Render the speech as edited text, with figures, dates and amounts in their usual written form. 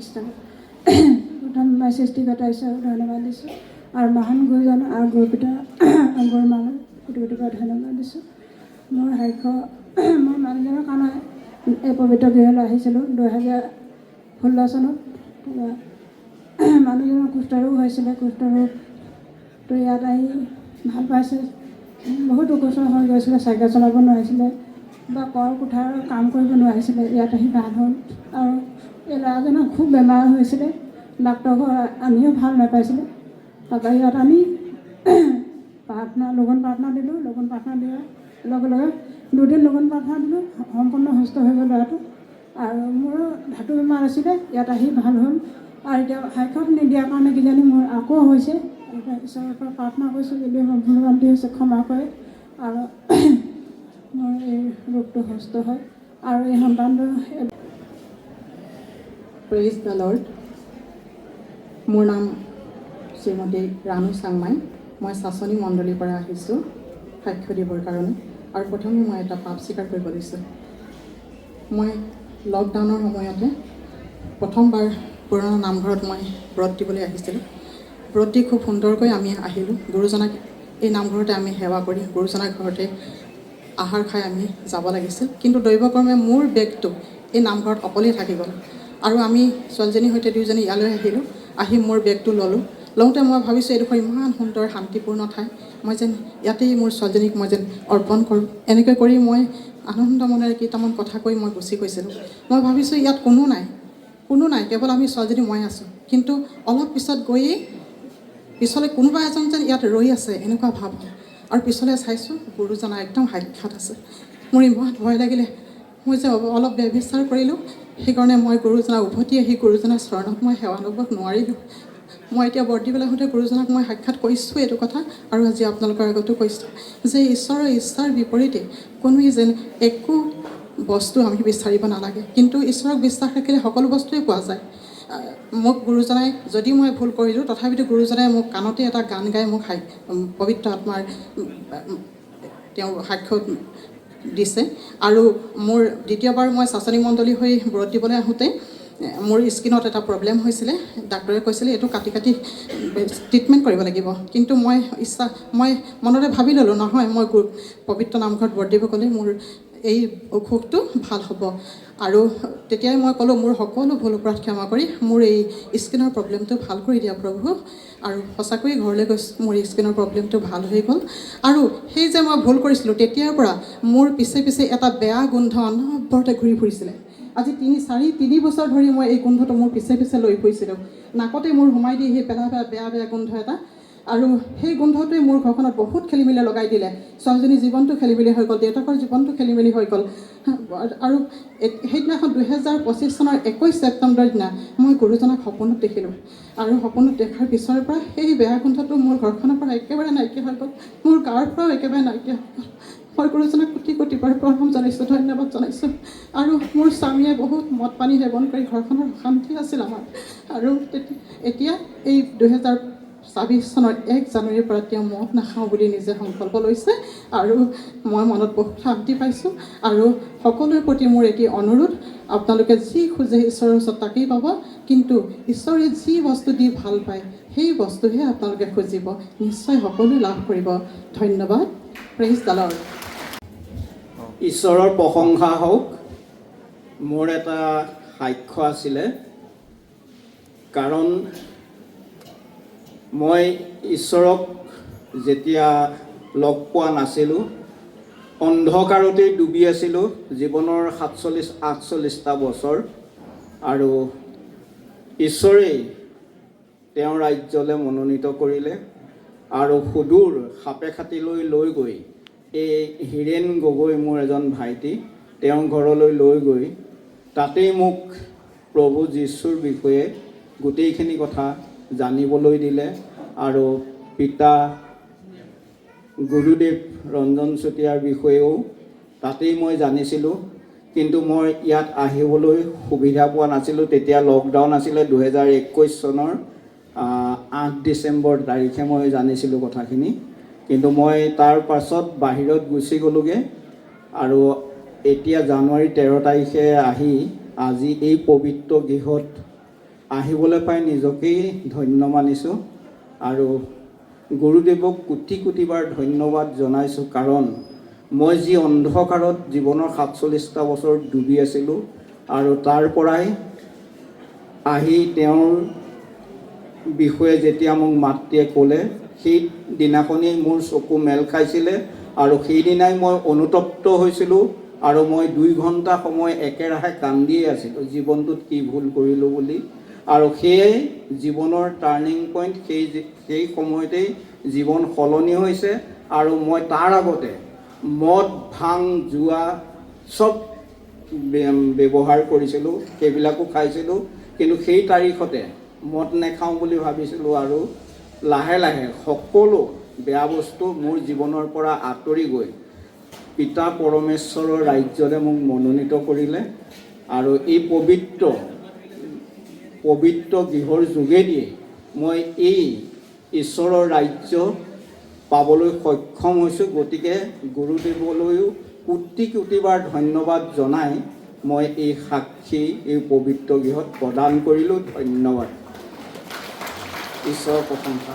স্থানত প্ৰথম মই সৃষ্টিকৰ্তা ঈশ্বৰক ধন্যবাদ দিছোঁ আৰু মহান গুৰুজন আৰু গুৰুপিতা গুৰু মানুহ কোটি কোটি পৰা ধন্যবাদ দিছোঁ। মোৰ সাক্ষ্য মই মানুহজনৰ কাৰণে এই পবিত্ৰ গৃহলৈ আহিছিলোঁ 2016 চনত। মানুহজনৰ কুষ্ঠৰোগ হৈছিলে, কুষ্ঠৰোগটো ইয়াত আহি ভাল পাইছে। বহুত দুখৰ হৈ গৈছিলে, চাইকেল চলাব নোৱাৰিছিলে বা কোঠাৰৰ কাম কৰিব নোৱাৰিছিলে, ইয়াত আহি ভাল হ'ল। আৰু এই ল'ৰাজনৰ খুব বেমাৰ হৈছিলে, ডাক্তৰক আমিও ভাল নাপাইছিলোঁ। তাৰপৰা ইয়াত আমি লঘোণ প্ৰাৰ্থনা দিলোঁ। লঘোণ প্ৰাৰ্থনা দিয়াৰ লগে লগে 2 দিন লঘোণ প্ৰাৰ্থনা দিলোঁ, সম্পূৰ্ণ সুস্থ হৈ গ'ল ল'ৰাটো। আৰু মোৰ ধাতু বেমাৰ আছিলে, ইয়াত আহি ভাল হ'ল। আৰু এতিয়া সাক্ষ্যত নিদিয়াৰ কাৰণে কিজানি মোৰ আকৌ হৈছে। ঈশ্বৰৰ পৰা প্ৰাৰ্থনা কৰিছোঁ, যদি মোৰ ভুল ভ্ৰান্তি হৈছে ক্ষমা কৰে আৰু মোৰ এই ৰোগটো সুস্থ হয় আৰু এই সন্তানটো। Praise the lord. মোৰ নাম শ্ৰীমতী ৰাণু চাংমাই। মই চাচনি মণ্ডলীৰ পৰা আহিছোঁ সাক্ষ্য দিবৰ কাৰণে। আৰু প্ৰথমে মই এটা পাপ স্বীকাৰ কৰিব দিছোঁ। মই লকডাউনৰ সময়তে প্ৰথমবাৰ পুৰণা নামঘৰত মই ব্ৰত দিবলৈ আহিছিলোঁ। ব্ৰত দি খুব সুন্দৰকৈ আমি আহিলোঁ। গুৰুজনাক এই নামঘৰতে আমি সেৱা কৰি গুৰুজনাৰ ঘৰতে আহাৰ খাই আমি যাব লাগিছিল। কিন্তু দৈৱক্ৰমে মোৰ বেগটো এই নামঘৰত অকলেই থাকি গ'ল। আৰু আমি ছোৱালীজনীৰ সৈতে দুয়োজনী ইয়ালৈ আহিলোঁ। আহি মোৰ বেগটো ল'লোঁ। লওঁতে মই ভাবিছোঁ এইডোখৰ ইমান সুন্দৰ শান্তিপূৰ্ণ ঠাই, মই যেন ইয়াতেই মোৰ ছোৱালীজনীক মই যেন অৰ্পণ কৰোঁ। এনেকৈ কৰি মই আনন্দ মনেৰে কেইটামান কথা কৈ মই গুচি গৈছিলোঁ। মই ভাবিছোঁ ইয়াত কোনো নাই, কেৱল আমি ছোৱালীজনী মই আছোঁ। কিন্তু অলপ পিছত গৈয়ে পিছলৈ কোনোবা এজন যেন ইয়াত ৰৈ আছে এনেকুৱা ভাৱ হয়। আৰু পিছলৈ চাইছোঁ গুৰুজনা একদম সাক্ষাৎ আছে। মোৰ ইমান ভয় লাগিলে, মই যে অলপ ব্যভিচাৰ কৰিলোঁ। সেইকাৰণে মই গুৰুজনাক উভতি আহি গুৰুজনাৰ চৰণত মই সেৱা ল'ব নোৱাৰিলোঁ। মই এতিয়া বৰ্তিবলৈ আহোঁতে গুৰুজনাক মই সাক্ষাৎ কৰিছোঁ এইটো কথা, আৰু আজি আপোনালোকৰ আগতো কৈছোঁ যে ঈশ্বৰৰ ইচ্ছাৰ বিপৰীতে কোনোৱে যেন একো বস্তু আমি বিচাৰিব নালাগে। কিন্তু ঈশ্বৰক বিশ্বাস ৰাখিলে সকলো বস্তুৱেই পোৱা যায়। মোক গুৰুজনাই, যদি মই ভুল কৰিলোঁ, তথাপিতো গুৰুজনাই মোক কাণতে এটা গান গাই মোক পবিত্ৰ আত্মাৰ তেওঁ সাক্ষ্য দিছে। আৰু মোৰ দ্বিতীয়বাৰ মই চাচনি মণ্ডলী হৈ ব্ৰত দিবলৈ আহোঁতে মোৰ স্কিনত এটা প্ৰব্লেম হৈছিলে। ডাক্তৰে কৈছিলে এইটো কাটি ট্ৰিটমেণ্ট কৰিব লাগিব। কিন্তু মই মনতে ভাবি ল'লোঁ, নহয়, মই পবিত্ৰ নামঘৰত ব্ৰত দিব গ'লে মোৰ এই অসুখটো ভাল হ'ব। আৰু তেতিয়াই মই ক'লোঁ, মোৰ সকলো ভুল অপৰাধ ক্ষমা কৰি মোৰ এই স্কিনৰ প্ৰব্লেমটো ভাল কৰি দিয়া প্ৰভু। আৰু সঁচাকৈয়ে ঘৰলৈ গৈছোঁ, মোৰ স্কিনৰ প্ৰব্লেমটো ভাল হৈ গ'ল। আৰু সেই যে মই ভুল কৰিছিলোঁ, তেতিয়াৰ পৰা মোৰ পিছে পিছে এটা বেয়া গোন্ধ অনবৰতে ঘূৰি ফুৰিছিলে। আজি 3 বছৰ ধৰি মই এই গোন্ধটো মোৰ পিছে পিছে লৈ ফুৰিছিলোঁ। নাকতে মোৰ সোমাই দি সেই বেয়া গোন্ধ এটা। আৰু সেই গোন্ধটোৱে মোৰ ঘৰখনত বহুত খেলিমেলি লগাই দিলে। ছোৱালীজনীৰ জীৱনটো খেলিমেলি হৈ গ'ল, দেউতাকৰ জীৱনটো খেলিমেলি হৈ গ'ল। আৰু সেইদিনাখন 2025 চনৰ 21 ছেপ্টেম্বৰৰ দিনা মই গুৰুজনাক সপোনত দেখিলোঁ। আৰু সপোনত দেখাৰ পিছৰ পৰা সেই বেয়া গোন্ধটো মোৰ ঘৰখনৰ পৰা একেবাৰে নাইকিয়া হৈ গ'ল, মোৰ গাৰ পৰাও একেবাৰে নাইকিয়া হৈ গ'ল। মই গুৰুজনাক কোটি কোটি বাৰ প্ৰণাম জনাইছোঁ, ধন্যবাদ জনাইছোঁ। আৰু মোৰ স্বামীয়ে বহুত মদ পানী সেৱন কৰি ঘৰখনৰ অশান্তি আছিল আমাৰ। আৰু এতিয়া এই 2026 চনৰ 1 জানুৱাৰীৰ পৰা তেওঁ মদ নাখাওঁ বুলি নিজে সংকল্প লৈছে। আৰু মই মনত বহুত শান্তি পাইছোঁ। আৰু সকলোৰে প্ৰতি মোৰ এটি অনুৰোধ, আপোনালোকে যি খোজে ঈশ্বৰৰ ওচৰত তাকেই পাব। কিন্তু ঈশ্বৰে যি বস্তু দি ভাল পায় সেই বস্তুহে আপোনালোকে খুজিব, নিশ্চয় সকলোৱে লাভ কৰিব। ধন্যবাদ। Praise the lord. ঈশ্বৰৰ প্ৰশংসা হওক। মোৰ এটা সাক্ষ্য আছিলে, কাৰণ মই ঈশ্বৰক যেতিয়া লগ পোৱা নাছিলোঁ, অন্ধকাৰতেই ডুবি আছিলোঁ জীৱনৰ 47-48টা বছৰ। আৰু ঈশ্বৰেই তেওঁৰ ৰাজ্যলৈ মনোনীত কৰিলে আৰু সুদূৰ সাপে খাটিলৈ লৈ গৈ এই হীৰেণ গগৈ, মোৰ এজন ভাইটি, তেওঁৰ ঘৰলৈ লৈ গৈ তাতেই মোক প্ৰভু যীশুৰ বিষয়ে গোটেইখিনি কথা জানিবলৈ দিলে। আৰু পিতা গুৰুদেৱ ৰঞ্জন চুতীয়াৰ বিষয়েও তাতেই মই জানিছিলোঁ। কিন্তু মই ইয়াত আহিবলৈ সুবিধা পোৱা নাছিলোঁ। তেতিয়া লকডাউন আছিলে। 2021 চনৰ 8 ডিচেম্বৰ তাৰিখে মই জানিছিলোঁ কথাখিনি। কিন্তু মই তাৰ পাছত বাহিৰত গুচি গ'লোগৈ। আৰু এতিয়া জানুৱাৰী 13 তাৰিখে আহি আজি এই পবিত্ৰ গৃহত আহিবলৈ পাই নিজকেই ধন্য মানিছোঁ আৰু গুৰুদেৱক কোটি কোটিবাৰ ধন্যবাদ জনাইছোঁ। কাৰণ মই যি অন্ধকাৰত জীৱনৰ 47টা বছৰ ডুবি আছিলোঁ আৰু তাৰ পৰাই আহি তেওঁৰ বিষয়ে যেতিয়া মোক মাতৃয়ে ক'লে, সেই দিনাখনেই মোৰ চকু মেল খাইছিলে আৰু সেইদিনাই মই অনুতপ্ত হৈছিলোঁ আৰু মই 2 ঘণ্টা সময় একেৰাহে কান্দিয়ে আছিলোঁ জীৱনটোত কি ভুল কৰিলোঁ বুলি। আৰু সেয়ে জীৱনৰ টাৰ্ণিং পইণ্ট, সেই সময়তেই জীৱন সলনি হৈছে। আৰু মই তাৰ আগতে মদ, ভাং, জুৱা চব ব্যৱহাৰ কৰিছিলোঁ, সেইবিলাকো খাইছিলোঁ। কিন্তু সেই তাৰিখতে মদ নেখাওঁ বুলি ভাবিছিলোঁ আৰু লাহে লাহে সকলো বেয়া বস্তু মোৰ জীৱনৰ পৰা আঁতৰি গৈ পিতা পৰমেশ্বৰৰ ৰাজ্যলৈ মোক মনোনীত কৰিলে। আৰু এই পবিত্ৰ গৃহৰ যোগেদিয়ে মই এই ঈশ্বৰৰ ৰাজ্য পাবলৈ সক্ষম হৈছোঁ। গতিকে গুৰুদেৱলৈও কোটি কোটিবাৰ ধন্যবাদ জনাই মই এই সাক্ষী এই পবিত্ৰ গৃহত প্ৰদান কৰিলোঁ। ধন্যবাদ। ঈশ্বৰৰ প্ৰশংসা।